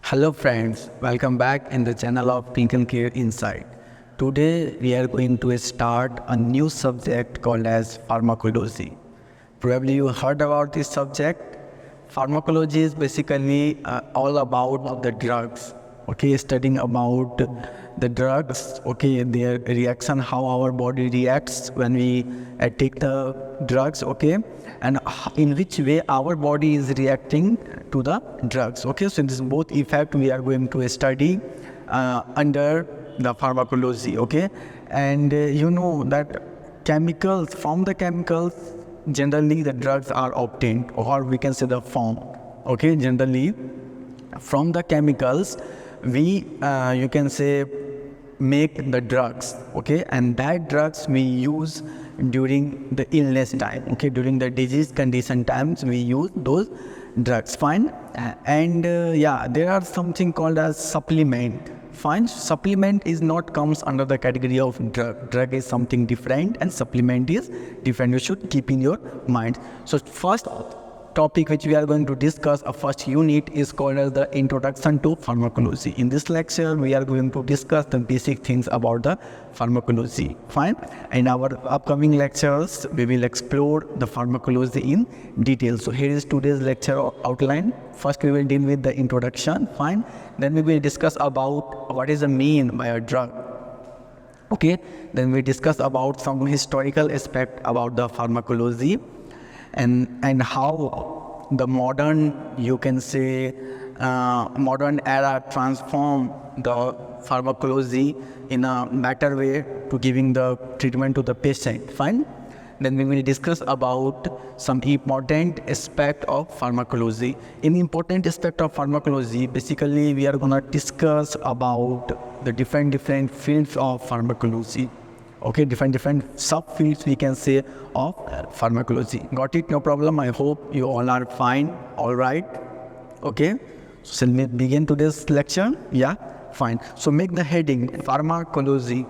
Hello friends, welcome back in the channel of Clinical Care Insight. Today we are going to start a new subject called as pharmacology. Probably you heard about this subject. Pharmacology is basically all about the drugs. Okay, studying about the drugs, okay, their reaction, how our body reacts when we take the drugs, okay, and in which way our body is reacting to the drugs, okay. So this both effect we are going to study under the pharmacology, okay. And you know that chemicals, from the chemicals, generally the drugs are obtained, or we can say the form, okay. Generally from the chemicals we you can say make the drugs, okay, and that drugs we use during the illness time, okay, during the disease condition times we use those drugs, fine. And yeah, there are something called as supplement, fine. Supplement is not comes under the category of drug is something different and supplement is different. You should keep in your mind. So first topic which we are going to discuss, a first unit, is called as the introduction to pharmacology. In this lecture we are going to discuss the basic things about the pharmacology, fine. In our upcoming lectures we will explore the pharmacology in detail. So here is today's lecture outline. First we will deal with the introduction, fine. Then we will discuss about what is the mean by a drug, okay. Then we discuss about some historical aspect about the pharmacology, and how the modern, you can say, modern era transform the pharmacology in a better way to giving the treatment to the patient, fine. Then we will discuss about some important aspect of pharmacology. In important aspect of pharmacology, basically we are gonna discuss about the different fields of pharmacology, okay, different subfields we can say of pharmacology. Got it? No problem. I hope you all are fine. All right. Okay. So shall we begin today's lecture? Yeah. Fine. So make the heading pharmacology.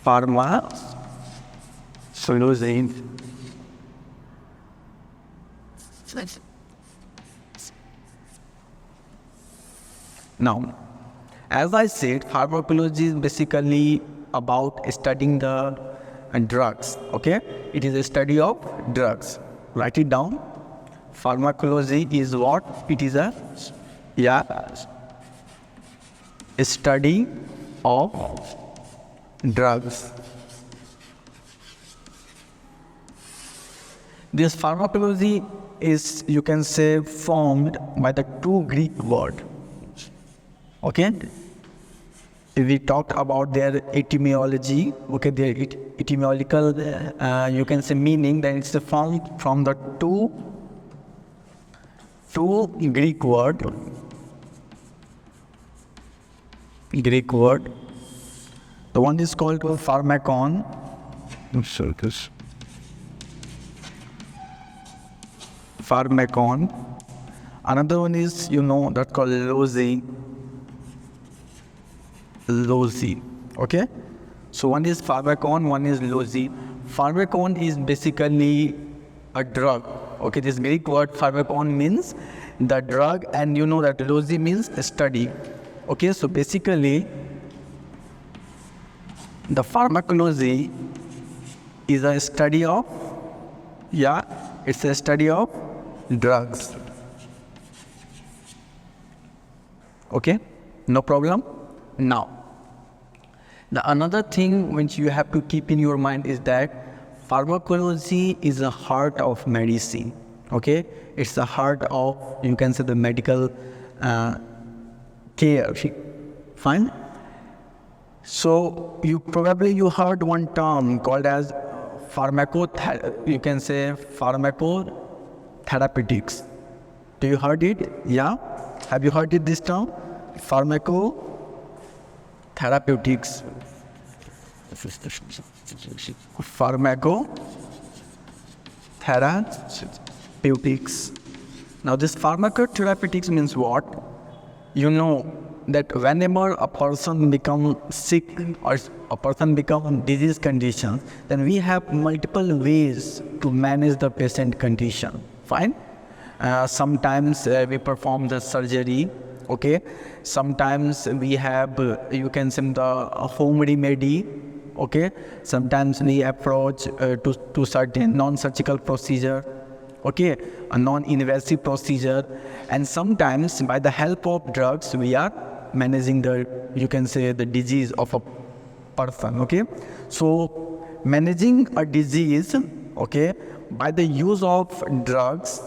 Pharmacology. Now, as I said, pharmacology is basically about studying the drugs, okay. It is a study of drugs. Write it down. Pharmacology is what? It is a study of drugs. This pharmacology is, you can say, formed by the two Greek words. Okay, we talked about their etymology, okay, their etymological, you can say, meaning. Then it's formed from the two Greek word. The one is called pharmakon. Pharmakon. Another one is, you know, that called lozi. Okay, so one is pharmakon, one is lozi. Pharmakon is basically a drug, okay. This Greek word pharmakon means the drug, and you know that lozi means study, okay. So basically the pharmacology is a study of, it's a study of drugs, okay, no problem. Now, the another thing which you have to keep in your mind is that pharmacology is the heart of medicine, okay. It's the heart of, you can say, the medical care, fine. So you heard one term called as you can say pharmacotherapeutics. Do you heard it? Yeah, have you heard it, this term, pharmacotherapeutics? Pharmacotherapeutics. Now this pharmacotherapeutics means what? You know, that whenever a person becomes sick or a person becomes disease condition, then we have multiple ways to manage the patient condition. Fine. Sometimes we perform the surgery. Okay. Sometimes we have you can say the home remedy. Okay. Sometimes we approach to certain non-surgical procedure. Okay, a non-invasive procedure, and sometimes by the help of drugs we are managing the, you can say, the disease of a person. Okay, so managing a disease, okay, by the use of drugs,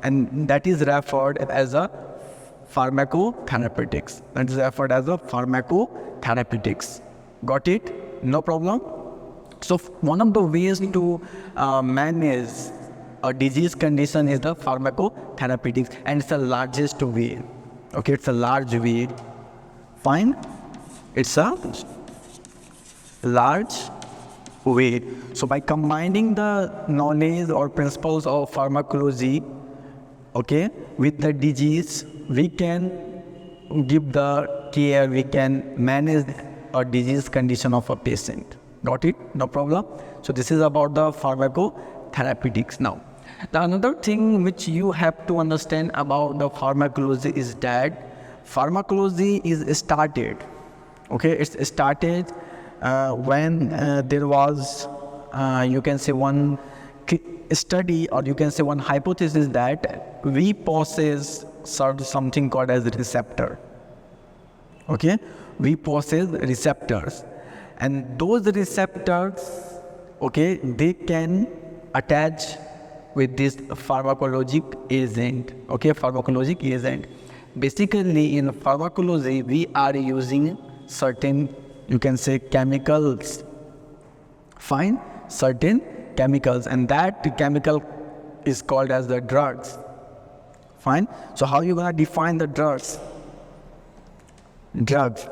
and that is referred as a pharmacotherapeutics. That is referred as a pharmacotherapeutics. Got it? No problem. So one of the ways to manage a disease condition is the pharmacotherapeutics, and it's the largest way. Okay, it's a large way. Fine, it's a large way. So by combining the knowledge or principles of pharmacology, okay, with the disease, we can give the care, we can manage a disease condition of a patient. Got it? No problem. So this is about the pharmacotherapeutics. Now, the another thing which you have to understand about the pharmacology is that pharmacology is started. Okay, it's started when there was, you can say, one study, or you can say one hypothesis that we possess something called as receptor. Okay, we possess receptors, and those receptors, okay, they can attach with this pharmacologic agent. Okay, pharmacologic agent. Basically, in pharmacology, we are using certain, you can say, chemicals. Fine, certain chemicals, and that chemical is called as the drugs. Fine. So how you gonna define the drugs? Drugs.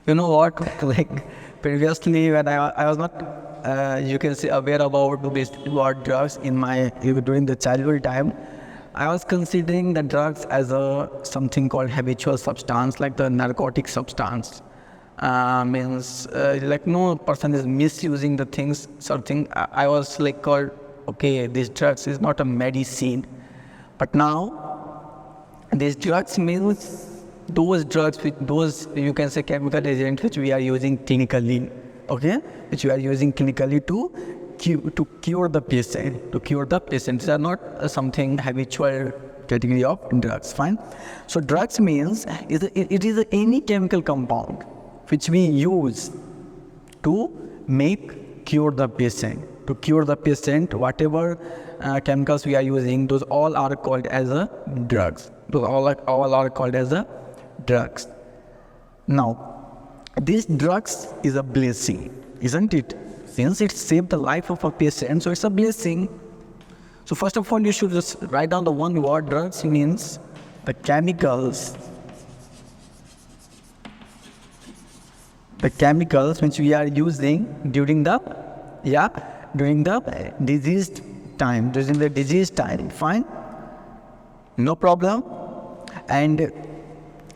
You know what? Like previously, when I was not, you can say, aware about this word drugs during the childhood time, I was considering the drugs as something called habitual substance, like the narcotic substance. Means like no person is misusing the things, something. I was like called, okay, this drugs is not a medicine. But now, these drugs means those drugs, with those, you can say, chemical agents which we are using clinically, okay, which we are using clinically to cure the patient, These are not something habitual category of drugs. Fine. So drugs means it is any chemical compound which we use to cure the patient. To cure the patient, whatever chemicals we are using, those all are called as drugs. Those all are called as drugs. Now, these drugs is a blessing, isn't it? Since it saved the life of a patient, so it's a blessing. So first of all, you should just write down the one word. Drugs means the chemicals which we are using during the disease time. Fine, no problem. And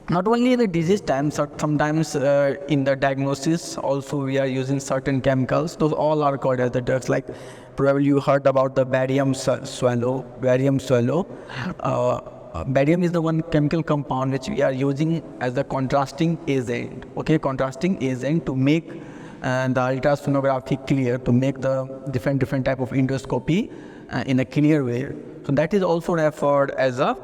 not only in the disease time, sometimes in the diagnosis also we are using certain chemicals. Those all are called as the drugs. Like probably you heard about the barium swallow. Barium is the one chemical compound which we are using as the contrasting agent. Okay, contrasting agent to make the ultrasonography clear, to make the different type of endoscopy in a clear way. So that is also referred as a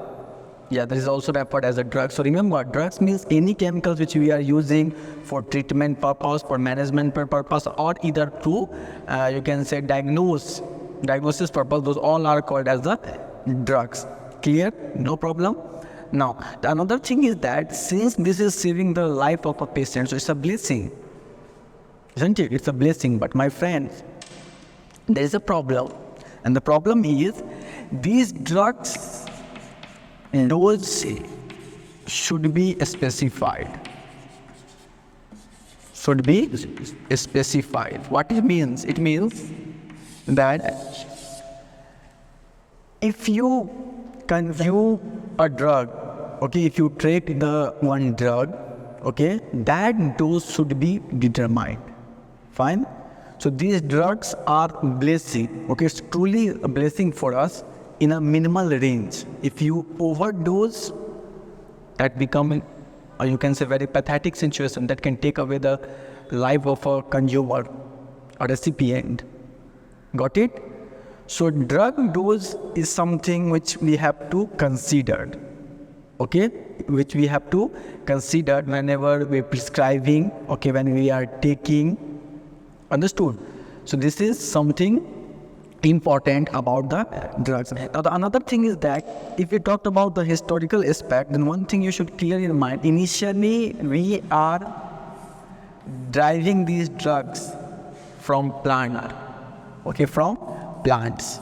drug. So remember, drugs means any chemicals which we are using for treatment purpose, for management purpose, or either to, you can say, diagnosis purpose. Those all are called as the drugs. Clear? No problem. Now, the another thing is that since this is saving the life of a patient, so it's a blessing, isn't it? It's a blessing. But my friends, there is a problem, and the problem is these drugs, those should be specified. What it means? It means that if you consume a drug, okay, if you take the one drug, okay, that dose should be determined. Fine. So these drugs are blessing. Okay, it's truly a blessing for us in a minimal range. If you overdose, that become, or you can say, very pathetic situation that can take away the life of a consumer or recipient. Got it? So drug dose is something which we have to consider. Okay, which we have to consider whenever we're prescribing. Okay, when we are taking. Understood? So this is something important about the drugs. Now the another thing is that if we talked about the historical aspect, then one thing you should clear in mind, initially we are deriving these drugs from plant. Okay, from plants.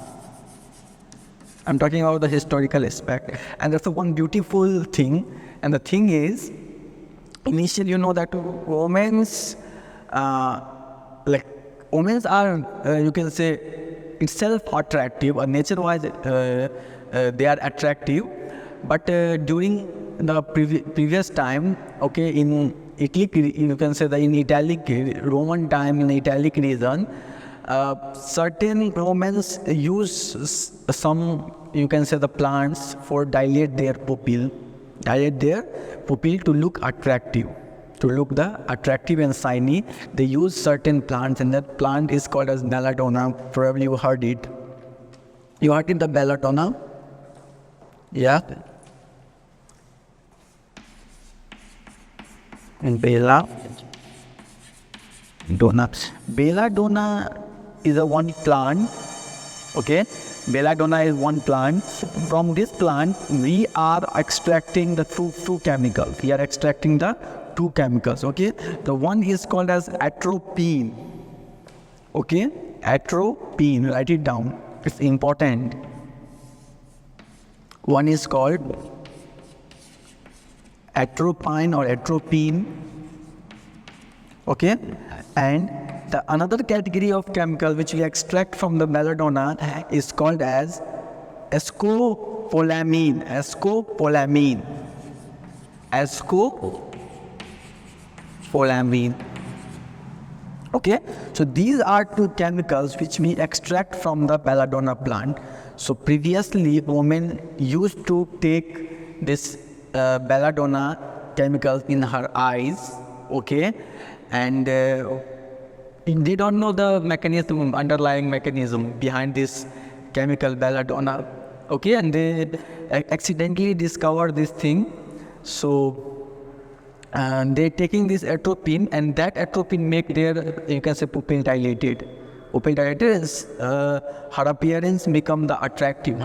I'm talking about the historical aspect, and that's the one beautiful thing. And the thing is, initially, you know that women's women are, you can say, itself attractive, or nature-wise they are attractive. But during the previous time, okay, in Italy, you can say that in Italic Roman time, in Italic region, certain Romans use some, you can say, the plants for dilate their pupil to look attractive. To look the attractive and shiny, they use certain plants, and that plant is called as belladonna. Probably you heard it. You heard it, the belladonna? Yeah. And belladonna is a one plant. Okay. Belladonna is one plant. From this plant, we are extracting the two chemicals. We are extracting the two chemicals. Okay. The one is called as atropine. Okay. Atropine. Write it down. It's important. One is called atropine or atropine. Okay. And the another category of chemical which we extract from the belladonna is called as scopolamine. Scopolamine. Okay, so these are two chemicals which we extract from the belladonna plant. So previously, women used to take this belladonna chemicals in her eyes. Okay, and they don't know the mechanism, underlying mechanism behind this chemical belladonna. Okay, and they accidentally discovered this thing. So they're taking this atropine, and that atropine make their, you can say, pupil dilated. Pupil dilated is her appearance become the attractive.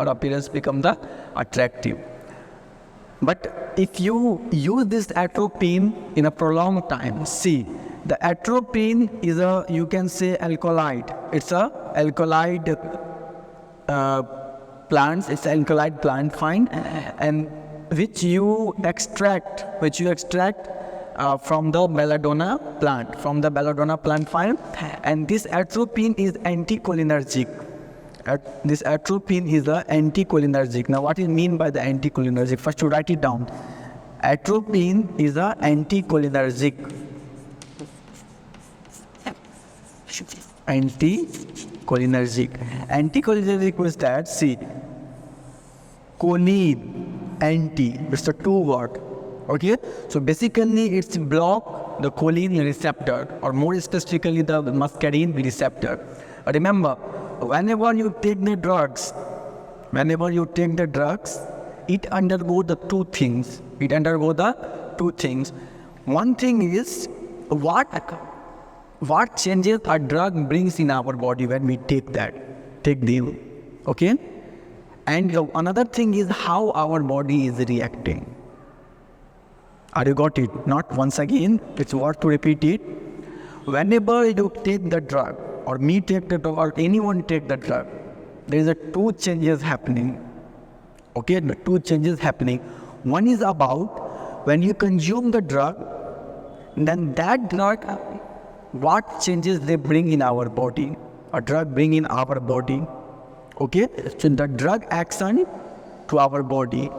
But if you use this atropine in a prolonged time, see, the atropine is a, you can say, alkaloid. It's a alkaloid plants. It's an alkaloid plant, fine, and which you extract from the belladonna plant, fine. And this atropine is anticholinergic. This atropine is the anticholinergic. Now, what is mean by the anticholinergic? First, to write it down. Atropine is a anticholinergic. Anticholinergic was that, see, choline, anti, it's a two word. Okay, so basically it's block the choline receptor, or more specifically the muscarine receptor. Remember, whenever you take the drugs, it undergoes the two things. One thing is what changes a drug brings in our body when we take them. Okay, and another thing is how our body is reacting. Are you got it? Not once again, it's worth to repeat it. Whenever you take the drug, or me take the drug, or anyone take the drug, there is a two changes happening. Okay, the two changes happening. One is about when you consume the drug, then that drug, what changes they bring in our body, a drug bring in our body. Okay, so the drug action to our body.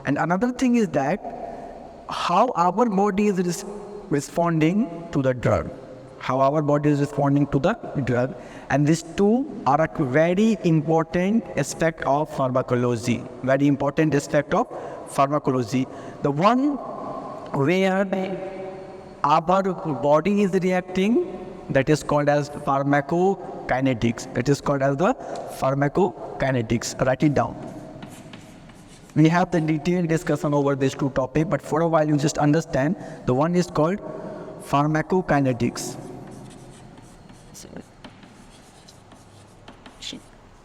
And another thing is that how our body is responding to the drug. How our body is responding to the drug. And these two are a very important aspect of pharmacology. Very important aspect of pharmacology. The one where our body is reacting, that is called as pharmacokinetics. That is called as the pharmacokinetics. Write it down. We have the detailed discussion over these two topics, but for a while you just understand the one is called pharmacokinetics.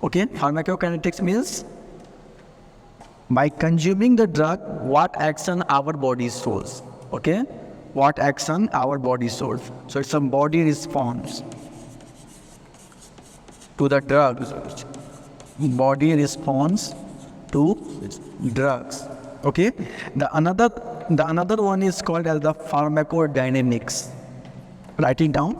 Okay, pharmacokinetics means by consuming the drug, what action our body shows. Okay, what action our body shows. So it's a body response to the drugs. Body response to drugs. Okay, the another one is called as the pharmacodynamics. Write it down.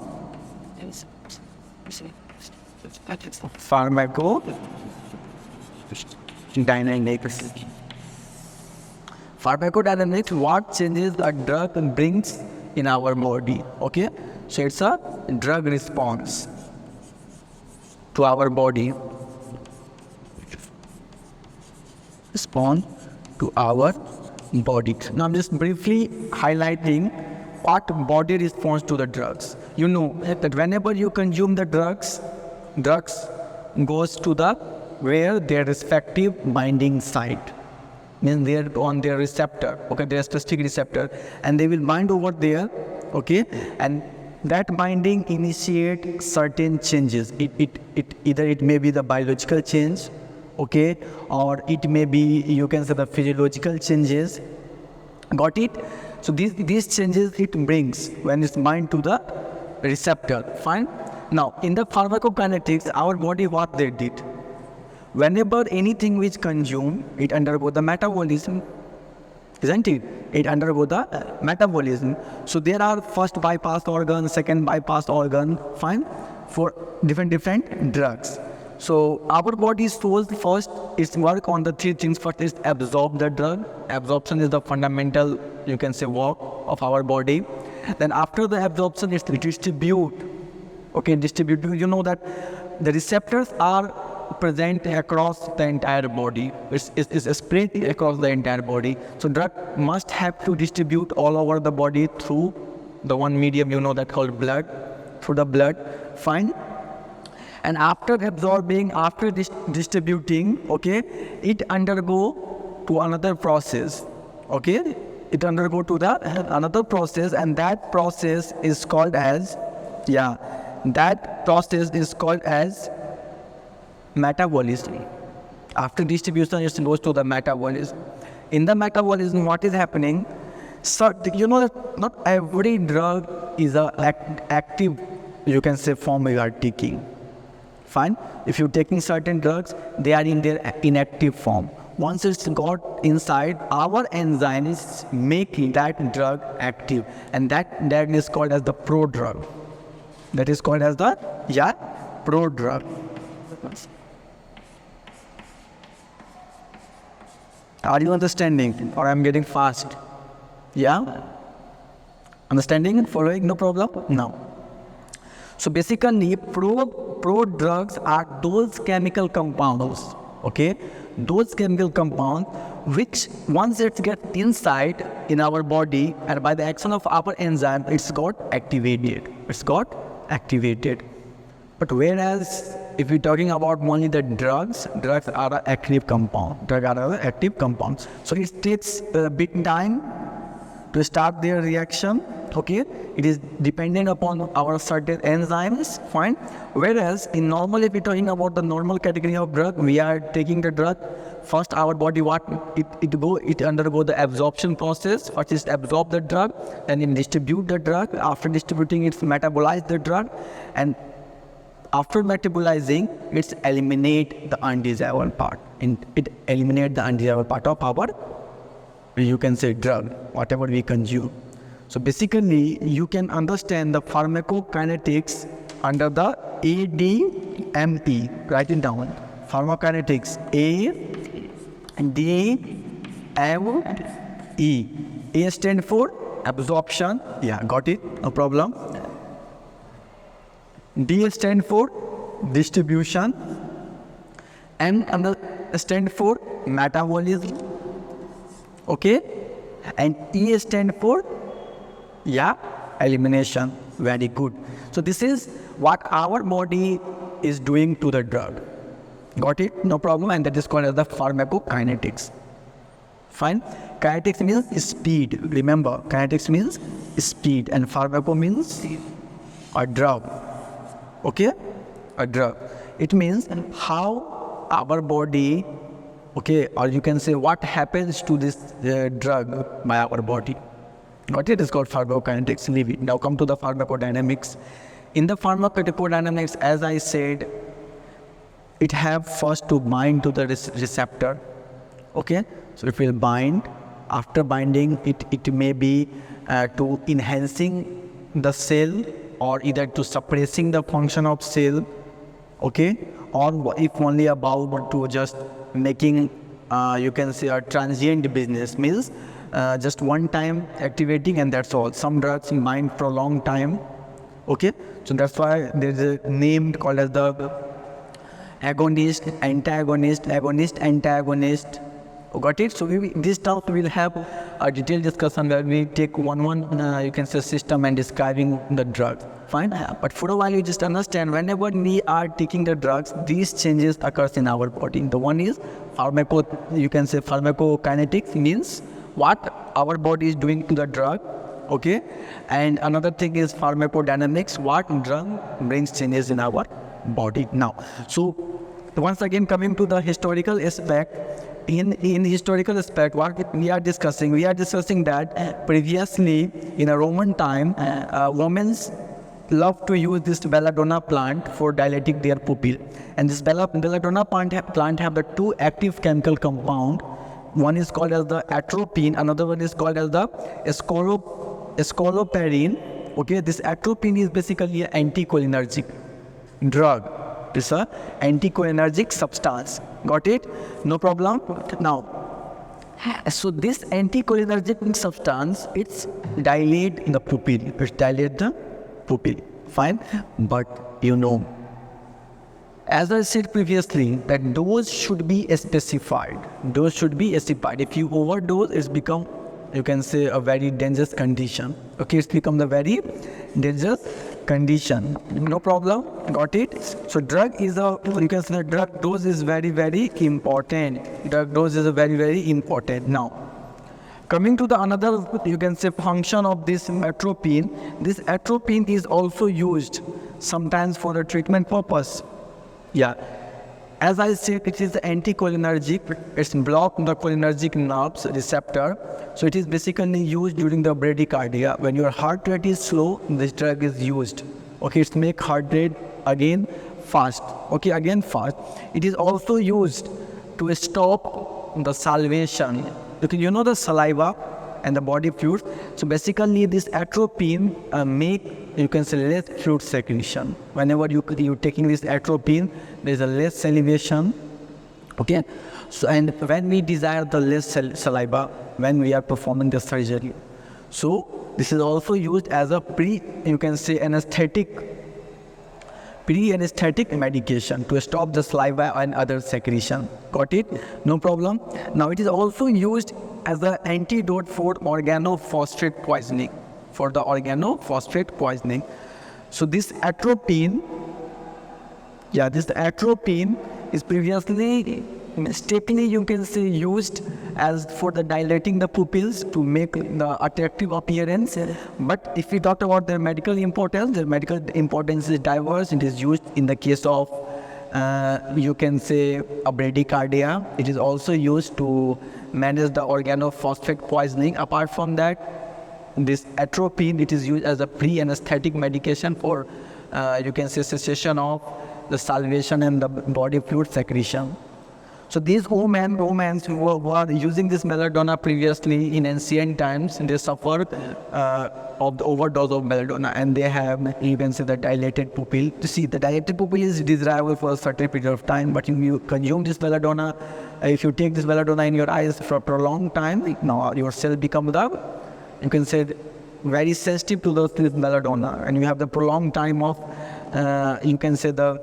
Pharmacodynamics. Pharmacodynamics, what changes a drug brings in our body. Okay, so it's a drug response to our body. Respond to our body. Now I'm just briefly highlighting what body responds to the drugs. You know that whenever you consume the drugs goes to the where their respective binding site. Means they're on their receptor, okay, their specific receptor, and they will bind over there, okay, and that binding initiate certain changes. It may be the biological change, okay, or it may be, you can say, the physiological changes. Got it? So these changes it brings when it's bind to the receptor. Fine. Now in the pharmacokinetics, our body, what they did, whenever anything which consumed, it undergo the metabolism, isn't it? It undergo the metabolism. So there are first bypass organ, second bypass organ, fine, for different drugs. So our body shows first its work on the three things. First is absorb the drug. Absorption is the fundamental, you can say, work of our body. Then after the absorption, it's distribute. Okay, distribute. You know that the receptors are present across the entire body. It's spread across the entire body. So drug must have to distribute all over the body through the one medium, you know, that called blood, through the blood. Fine. And after absorbing, after distributing, okay, it undergo to another process. Okay, it undergo to the another process, and that process is called as, metabolism. After distribution, it goes to the metabolism. In the metabolism, what is happening? So you know that not every drug is a active, you can say, form you are taking. Fine. If you're taking certain drugs, they are in their inactive form. Once it's got inside, our enzymes make that drug active, and that is called as the prodrug. That is called as the prodrug. Are you understanding, or I'm getting fast? Yeah? Understanding and following? No problem? No. So basically, prodrugs are those chemical compounds, okay? Those chemical compounds which once it gets inside in our body, and by the action of our enzyme, it's got activated. But whereas if we're talking about only the drugs are an active compound. So it takes a bit time to start their reaction. Okay, it is dependent upon our certain enzymes, fine. Whereas in normal, if we're talking about the normal category of drug, we are taking the drug. First, our body, it undergo the absorption process. First is absorb the drug, and then distribute the drug. After distributing, it's metabolize the drug, and after metabolizing, it's eliminate the undesirable part. And it eliminate the undesirable part of our, you can say, drug, whatever we consume. So basically, you can understand the pharmacokinetics under the ADME. Write it down. Pharmacokinetics. A, D, M, E. A stand for absorption. Yeah, got it. No problem. D stand for distribution. M stand for metabolism. Okay. And E stand for elimination. Very good. So this is what our body is doing to the drug. Got it? No problem. And that is called as the pharmacokinetics. Fine. Kinetics means speed. Remember, kinetics means speed, and pharmaco means a drug. Okay? A drug. It means how our body, okay, or you can say what happens to this drug by our body. Got it? It's called pharmacokinetics. Leave it. Now come to the pharmacodynamics. In the pharmacodynamics, as I said, it have first to bind to the receptor. Okay? So it will bind. After binding, it may be to enhancing the cell, or either to suppressing the function of cell. Okay? Or if only about to just making, you can say, a transient business, means just one time activating and that's all. Some drugs bind for a long time. Okay? So that's why there is a name called as the agonist, antagonist, agonist, antagonist. Got it? So this stuff will have a detailed discussion where we take one you can say system and describing the drugs. Fine. But for a while you just understand, whenever we are taking the drugs, these changes occurs in our body. The one is you can say pharmacokinetics, means what our body is doing to the drug. Okay? And another thing is pharmacodynamics, what drug brings changes in our body. Now, so once again coming to the historical aspect, in historical aspect, what we are discussing that previously in a Roman time, women love to use this belladonna plant for dilating their pupil. And this belladonna plant have the two active chemical compound. One is called as the atropine, another one is called as the escoloparine. Okay, this atropine is basically an anticholinergic drug. It's an anticholinergic substance. Got it? No problem. Now, so this anticholinergic substance, it's dilate in the pupil. It's dilate the pupil. Fine. But you know, as I said previously, that dose should be specified. Dose should be specified. If you overdose, it's become, you can say, a very dangerous condition. Okay, it's become the very dangerous condition. No problem. Got it? So drug is you can say the drug dose is very, very important. Drug dose is very, very important. Now, coming to the another, you can say, function of this atropine. This atropine is also used sometimes for the treatment purpose. Yeah. As I said, it is anticholinergic. It's blocked the cholinergic nerves receptor. So it is basically used during the bradycardia. When your heart rate is slow, this drug is used. Okay, it's make heart rate again fast. Okay, again fast. It is also used to stop the salivation. Because you know the saliva and the body fluids. So basically this atropine make, you can say, less fluid secretion. Whenever you're taking this atropine, there is a less salivation. Okay. So and when we desire the less saliva, when we are performing the surgery. So this is also used as a pre-anesthetic medication to stop the saliva and other secretion. Got it? No problem. Now it is also used as an antidote for organophosphate poisoning. So this atropine, is previously mistakenly, you can say, used as for the dilating the pupils to make the attractive appearance. But if we talk about the medical importance is diverse. It is used in the case of you can say a bradycardia. It is also used to manage the organophosphate poisoning. Apart from that, this atropine, it is used as a pre-anesthetic medication for you can say cessation of the salivation and the body fluid secretion. So these Romans who were using this belladonna previously in ancient times, they suffered of the overdose of belladonna, and they have, you can say, the dilated pupil. You see, the dilated pupil is desirable for a certain period of time, but if you consume this belladonna, if you take this belladonna in your eyes for a prolonged time, now your cell become the, you can say, very sensitive to this belladonna, and you have the prolonged time of, you can say, the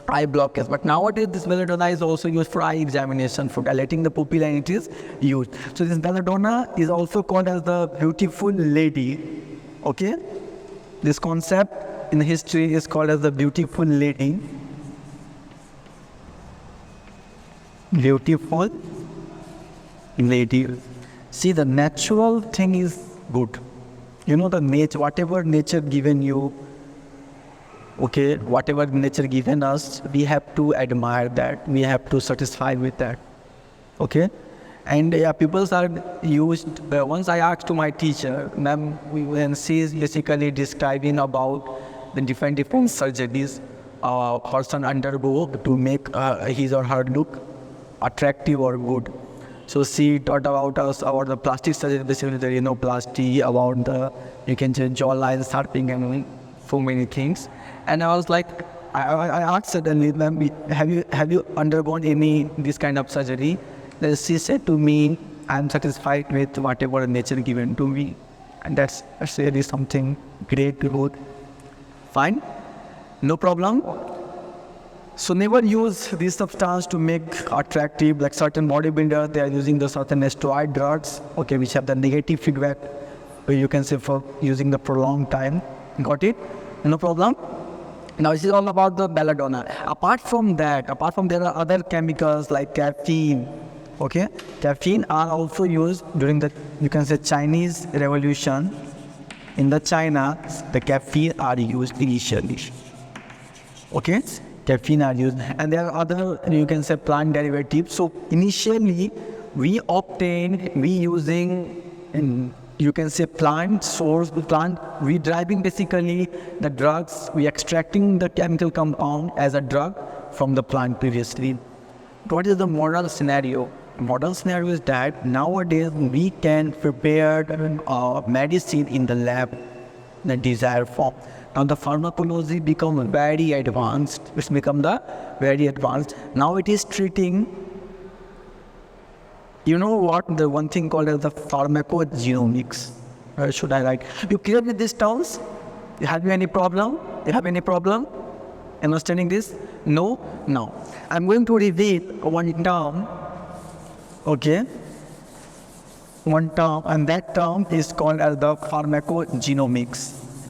eye blockage. But nowadays this belladonna is also used for eye examination, for dilating the pupil, and it is used. So this belladonna is also called as the beautiful lady. Okay, this concept in history is called as the beautiful lady. Beautiful lady. See, the natural thing is good. You know, the nature, whatever nature given you, okay, whatever nature given us, we have to admire that, we have to satisfy with that, okay? And yeah, people are used, once I asked to my teacher, ma'am, when she is basically describing about the different surgeries a person undergo to make his or her look attractive or good. So she taught about us, about the plastic surgery, basically the rhinoplasty, about the, you can say, jawline sharpening and so many things. And I was like, I asked suddenly, ma'am, have you undergone any this kind of surgery? Then she said to me, I'm satisfied with whatever nature given to me. And that's really something great, good. Fine, no problem. So never use this substance to make attractive, like certain bodybuilders, they are using the certain steroid drugs, okay, which have the negative feedback, you can say, for using the prolonged time. Got it? No problem. Now this is all about the belladonna. Apart from that, there are other chemicals like caffeine. Okay, caffeine are also used during the, you can say, Chinese Revolution. In the China, the caffeine are used initially. Okay, caffeine are used, and there are other, you can say, plant derivatives. So initially, we using, you can say, plant source, we driving basically the drugs, we extracting the chemical compound as a drug from the plant previously. What is the modern scenario? Modern scenario is that nowadays we can prepare medicine in the lab in the desired form. Now the pharmacology become very advanced. It's become the very advanced. Now it is treating, you know what, the one thing called as the pharmacogenomics. Should I write? You clear with these terms? You have any problem? You have any problem understanding this? No? No. I'm going to reveal one term. Okay? One term, and that term is called as the pharmacogenomics.